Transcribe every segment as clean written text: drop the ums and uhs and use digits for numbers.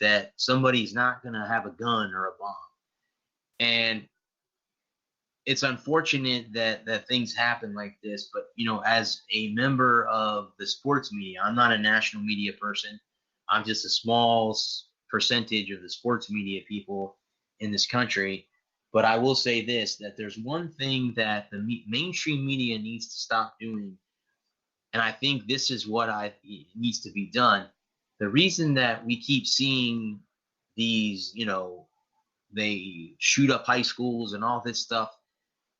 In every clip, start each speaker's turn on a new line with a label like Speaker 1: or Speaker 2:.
Speaker 1: that somebody's not going to have a gun or a bomb. And it's unfortunate that things happen like this, but, as a member of the sports media, I'm not a national media person. I'm just a small percentage of the sports media people in this country. But I will say this, that there's one thing that the mainstream media needs to stop doing, and I think this is what needs to be done. The reason that we keep seeing these, they shoot up high schools and all this stuff,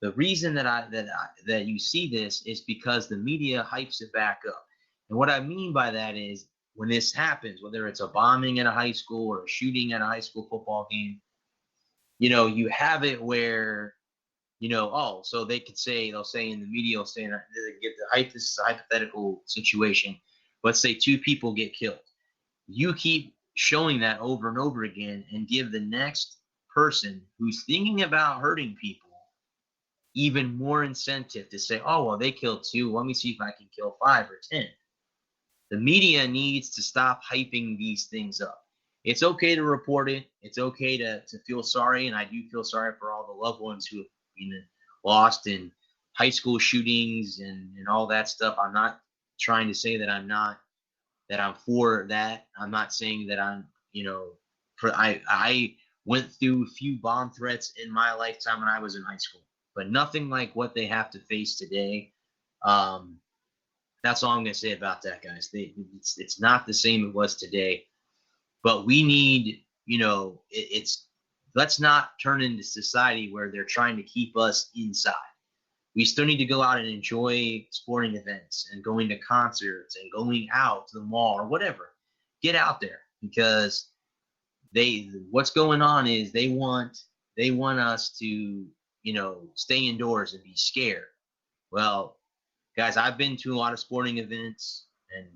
Speaker 1: the reason that you see this is because the media hypes it back up. And what I mean by that is when this happens, whether it's a bombing at a high school or a shooting at a high school football game, you have it where, so they'll say in the media, get the hype, this is a hypothetical situation. Let's say 2 people get killed. You keep showing that over and over again and give the next person who's thinking about hurting people even more incentive to say, oh, well, they killed 2. Let me see if I can kill 5 or 10. The media needs to stop hyping these things up. It's okay to report it. It's okay to feel sorry, and I do feel sorry for all the loved ones who have been lost in high school shootings and all that stuff. I'm not trying to say that I'm for that. I'm not saying that I'm, I went through a few bomb threats in my lifetime when I was in high school, but nothing like what they have to face today. That's all I'm going to say about that, guys. It's not the same it was today, but we need, let's not turn into society where they're trying to keep us inside. We still need to go out and enjoy sporting events and going to concerts and going out to the mall or whatever. Get out there, because what's going on is they want us to, stay indoors and be scared. Well, guys, I've been to a lot of sporting events, and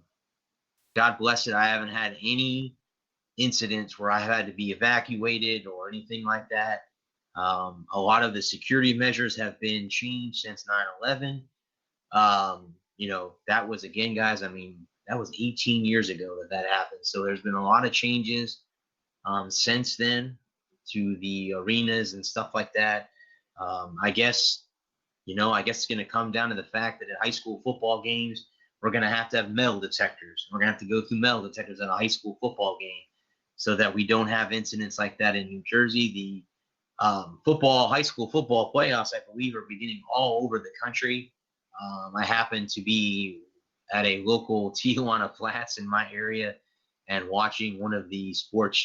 Speaker 1: God bless it, I haven't had any incidents where I had to be evacuated or anything like that. A lot of the security measures have been changed since 9/11. That was, again, guys, that was 18 years ago that happened. So there's been a lot of changes since then to the arenas and stuff like that. I guess it's going to come down to the fact that at high school football games, we're going to have metal detectors. We're going to have to go through metal detectors at a high school football game so that we don't have incidents like that in New Jersey. The high school football playoffs, I believe, are beginning all over the country. I happen to be at a local Tijuana Flats in my area and watching one of the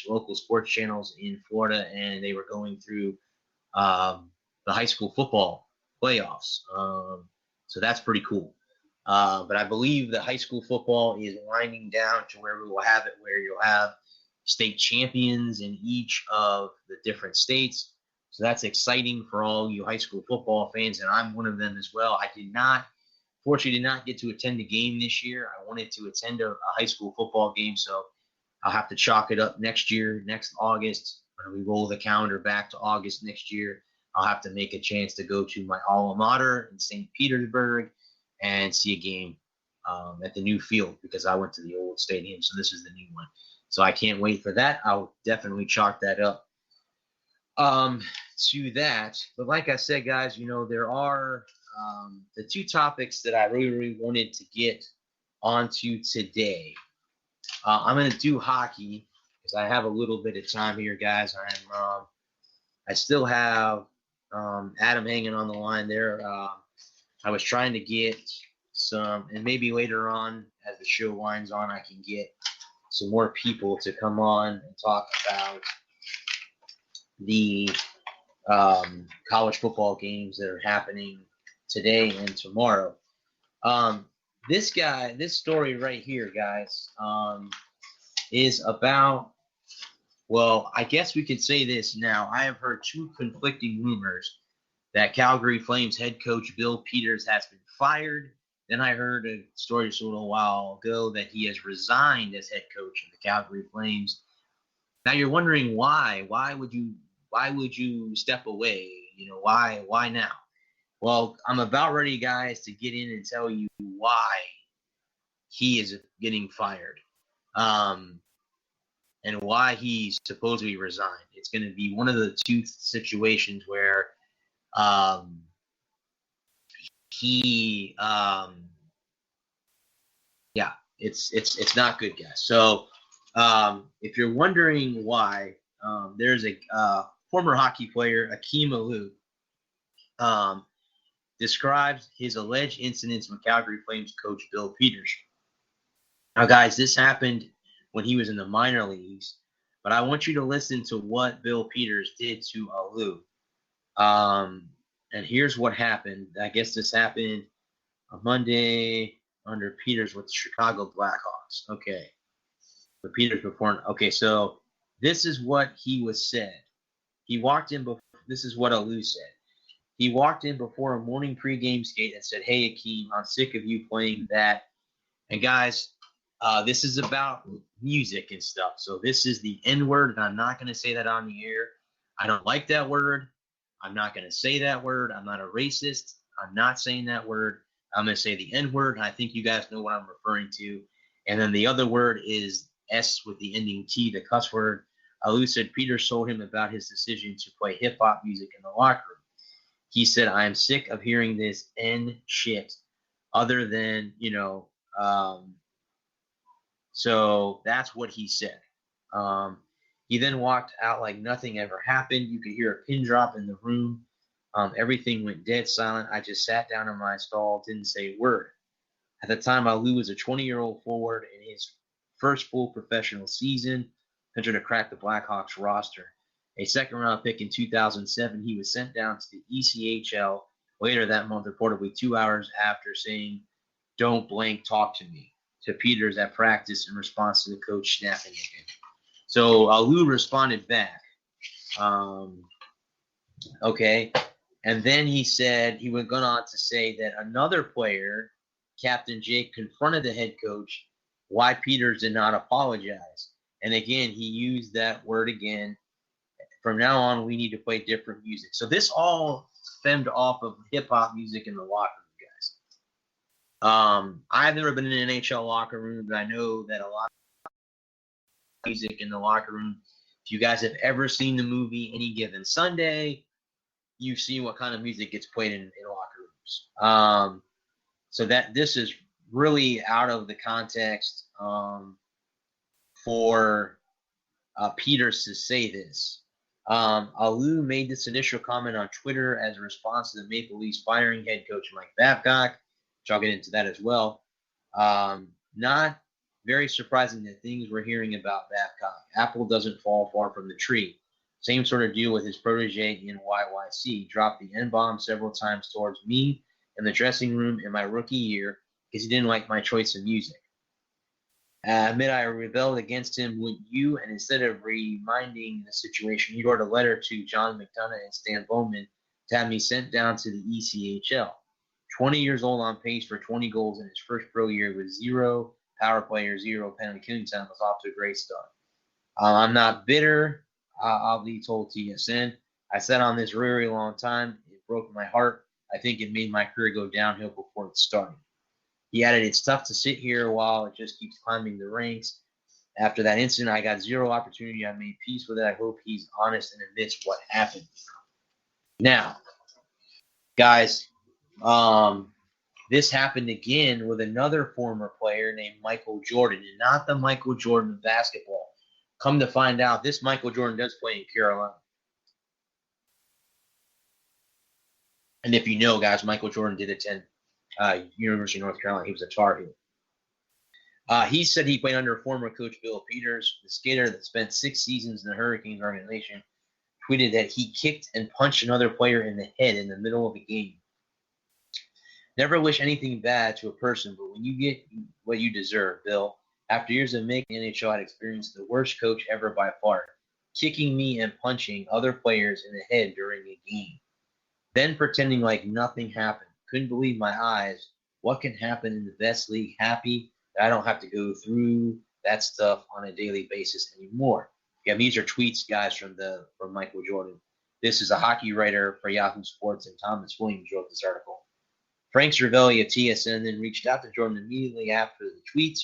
Speaker 1: local sports channels in Florida, and they were going through the high school football playoffs. So that's pretty cool. But I believe the high school football is winding down to where we will have it where you'll have state champions in each of the different states. So that's exciting for all you high school football fans, and I'm one of them as well. I fortunately did not get to attend a game this year. I wanted to attend a high school football game, so I'll have to chalk it up next year, next August. When we roll the calendar back to August next year, I'll have to make a chance to go to my alma mater in St. Petersburg and see a game at the new field, because I went to the old stadium, so this is the new one. So I can't wait for that. I'll definitely chalk that up to that. But like I said, guys, there are the 2 topics that I really, really wanted to get onto today. I'm going to do hockey because I have a little bit of time here, guys. I still have Adam hanging on the line there. I was trying to get some, and maybe later on as the show winds on, I can get some more people to come on and talk about the college football games that are happening today and tomorrow. This story right here, guys, is about, well, I guess we could say this now. I have heard 2 conflicting rumors that Calgary Flames head coach Bill Peters has been fired. Then I heard a story just a little while ago that he has resigned as head coach of the Calgary Flames. Now you're wondering why? Why would you step away? Why now? Well, I'm about ready, guys, to get in and tell you why he is getting fired. and why he supposedly resigned. It's going to be one of the two situations where he yeah, it's not good, guys. So if you're wondering why, there's a former hockey player, Akeem Alou, describes his alleged incidents with Calgary Flames coach Bill Peters. Now, guys, this happened when he was in the minor leagues, but I want you to listen to what Bill Peters did to Alou. And here's what happened. I guess this happened on Monday under Peters with the Chicago Blackhawks. Okay. But Peters before. Okay, so this is what he was said. He walked in before. This is what Alou said. He walked in before a morning pregame skate and said, "Hey, Akeem, I'm sick of you playing that." And guys, this is about music and stuff. So this is the N word, and I'm not going to say that on the air. I don't like that word. I'm not going to say that word. I'm not a racist. I'm not saying that word. I'm going to say the N word. I think you guys know what I'm referring to. And then the other word is S with the ending T, the cuss word. Alou said Peters told him about his decision to play hip hop music in the locker room. He said, "I am sick of hearing this N shit other than, so that's what he said. He then walked out like nothing ever happened. You could hear a pin drop in the room. Everything went dead silent. I just sat down in my stall, didn't say a word. At the time, Alou was a 20-year-old forward in his first full professional season, entered to crack the Blackhawks roster. A second-round pick in 2007, he was sent down to the ECHL later that month, reportedly 2 hours after saying, "Don't blank talk to me," to Peters at practice in response to the coach snapping at him. So Alou responded back. Okay. And then he said, he went on to say that another player, Captain Jake, confronted the head coach why Peters did not apologize. And again, he used that word again. From now on, we need to play different music. So this all stemmed off of hip hop music in the locker room, guys. I've never been in an NHL locker room, but I know that a lot of music in the locker room. If you guys have ever seen the movie Any Given Sunday, you've seen what kind of music gets played in locker rooms. So that this is really out of the context for Peters to say this. Alou made this initial comment on Twitter as a response to the Maple Leafs firing head coach Mike Babcock, which I'll get into that as well. Not very surprising that things we're hearing about Babcock. Apple doesn't fall far from the tree. Same sort of deal with his protege in YYC. Dropped the N-bomb several times towards me in the dressing room in my rookie year because he didn't like my choice of music. Admit I rebelled against him with you, and instead of reminding the situation, he wrote a letter to John McDonough and Stan Bowman to have me sent down to the ECHL. 20 years old, on pace for 20 goals in his first pro year with 0 power play or 0 penalty killing time, was off to a great start. I'm not bitter. I'll be told TSN. I sat on this really long time. It broke my heart. I think it made my career go downhill before it started. He added, "It's tough to sit here while it just keeps climbing the ranks. After that incident, I got 0 opportunity. I made peace with it. I hope he's honest and admits what happened." Now, guys, this happened again with another former player named Michael Jordan, and not the Michael Jordan of basketball. Come to find out, this Michael Jordan does play in Carolina. And if you know, guys, Michael Jordan did attend University of North Carolina. He was a Tar Heel. He said he played under former coach Bill Peters, the skater that spent 6 seasons in the Hurricanes organization, tweeted that he kicked and punched another player in the head in the middle of a game. Never wish anything bad to a person, but when you get what you deserve, Bill. After years of making NHL, I'd experienced the worst coach ever by far, kicking me and punching other players in the head during a game. Then pretending like nothing happened. Couldn't believe my eyes. What can happen in the best league? Happy that I don't have to go through that stuff on a daily basis anymore. Yeah, these are tweets, guys, from Michael Jordan. This is a hockey writer for Yahoo Sports, and Thomas Williams wrote this article. Frank Cervelli of TSN then reached out to Jordan immediately after the tweets,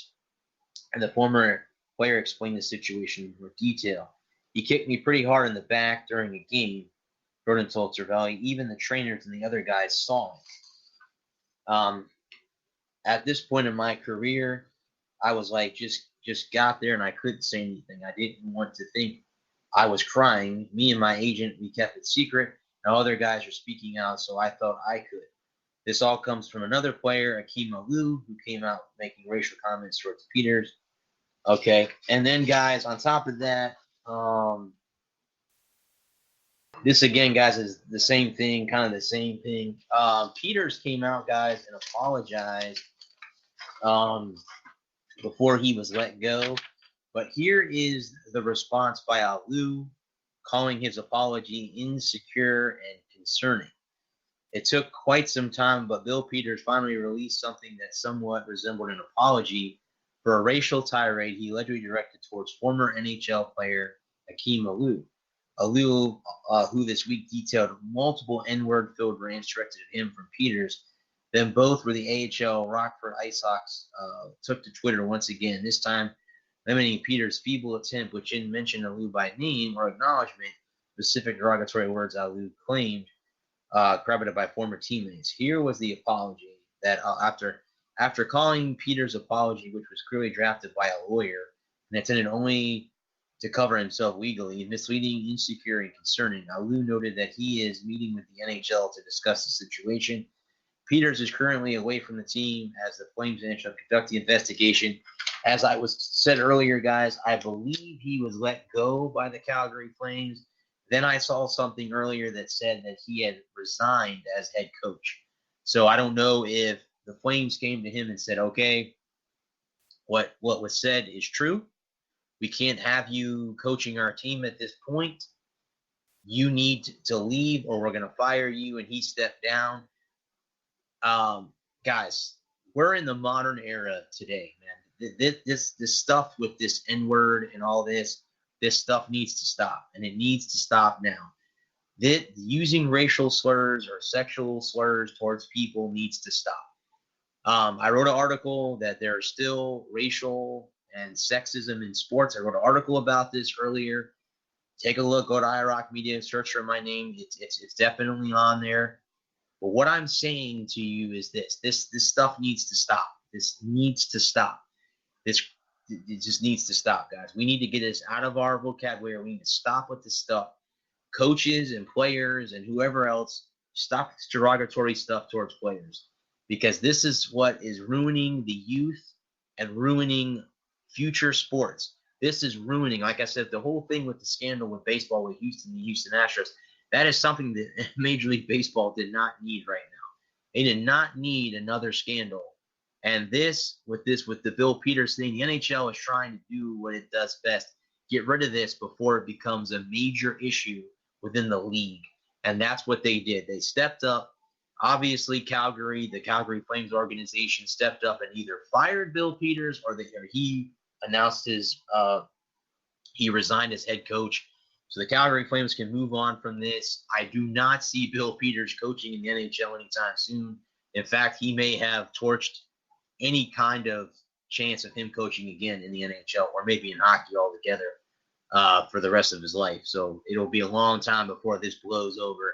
Speaker 1: and the former player explained the situation in more detail. He kicked me pretty hard in the back during a game, Jordan told Cervelli. Even the trainers and the other guys saw it. At this point in my career, I was like, just got there and I couldn't say anything. I didn't want to think I was crying. Me and my agent, we kept it secret. Now other guys are speaking out, so I thought I could. This all comes from another player, Akeem Alou, who came out making racial comments towards Peters. Okay, and then guys, on top of that, this again, guys, is the same thing, kind of the same thing. Peters came out, guys, and apologized before he was let go. But here is the response by Alou, calling his apology insecure and concerning. It took quite some time, but Bill Peters finally released something that somewhat resembled an apology for a racial tirade he allegedly directed towards former NHL player Akeem Alou. Alou, who this week detailed multiple N-word-filled rants directed at him from Peters. Then both were the AHL Rockford IceHawks took to Twitter once again, this time limiting Peters' feeble attempt, which didn't mention Alou by name or acknowledgement, specific derogatory words Alou claimed, corroborated by former teammates. Here was the apology that after calling Peters' apology, which was clearly drafted by a lawyer and intended only to cover himself legally, misleading, insecure, and concerning, Alou noted that he is meeting with the NHL to discuss the situation. Peters is currently away from the team as the Flames NHL conduct the investigation. As I was said earlier, guys, I believe he was let go by the Calgary Flames. Then I saw something earlier that said that he had resigned as head coach. So I don't know if the Flames came to him and said, okay, what was said is true. We can't have you coaching our team at this point. You need to leave or we're going to fire you. And he stepped down. Guys, we're in the modern era today, man. This stuff with this N-word and all this stuff needs to stop, and it needs to stop now. Using racial slurs or sexual slurs towards people needs to stop. I wrote an article that there are still racial and sexism in sports. I wrote an article about this earlier. Take a look, go to iRock Media, search for my name. It's definitely on there. But what I'm saying to you is this stuff needs to stop. This needs to stop. It just needs to stop, guys. We need to get this out of our vocabulary. We need to stop with this stuff. Coaches and players and whoever else, stop this derogatory stuff towards players, because this is what is ruining the youth and ruining future sports. This is ruining, like I said, the whole thing with the scandal with baseball with Houston, the Houston Astros. That is something that Major League Baseball did not need right now. They did not need another scandal. And with the Bill Peters thing, the NHL is trying to do what it does best. Get rid of this before it becomes a major issue within the league. And that's what they did. They stepped up. Obviously, the Calgary Flames organization stepped up and either fired Bill Peters or he announced he resigned as head coach. So the Calgary Flames can move on from this. I do not see Bill Peters coaching in the NHL anytime soon. In fact, he may have torched any kind of chance of him coaching again in the NHL or maybe in hockey altogether for the rest of his life. So it'll be a long time before this blows over.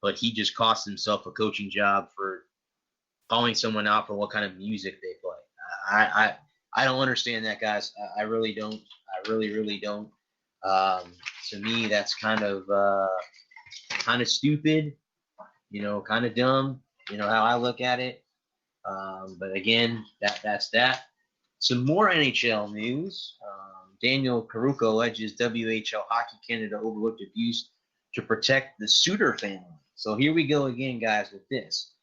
Speaker 1: But he just cost himself a coaching job for calling someone out for what kind of music they play. I don't understand that, guys. I really don't. I really, really don't. To me, that's kind of stupid, kind of dumb, how I look at it. But again, that's that. Some more NHL news. Daniel Caruco alleges WHL Hockey Canada overlooked abuse to protect the Suter family. So here we go again, guys, with this.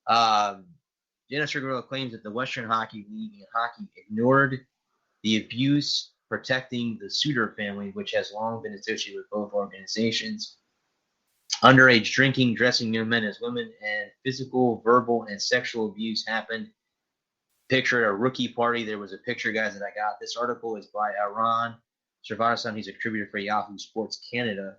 Speaker 1: Dennis Rigorilla claims that the Western Hockey League and hockey ignored the abuse protecting the Suter family, which has long been associated with both organizations. Underage drinking, dressing young men as women, and physical, verbal, and sexual abuse happened. Picture at a rookie party. There was a picture, guys, that I got. This article is by Aaron Servadasan. He's a contributor for Yahoo Sports Canada.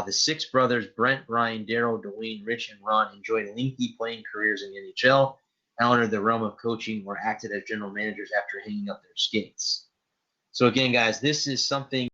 Speaker 1: The six brothers, Brent, Brian, Daryl, Dwayne, Rich, and Ron, enjoyed lengthy playing careers in the NHL. entered the realm of coaching or acted as general managers after hanging up their skates. So again, guys, this is something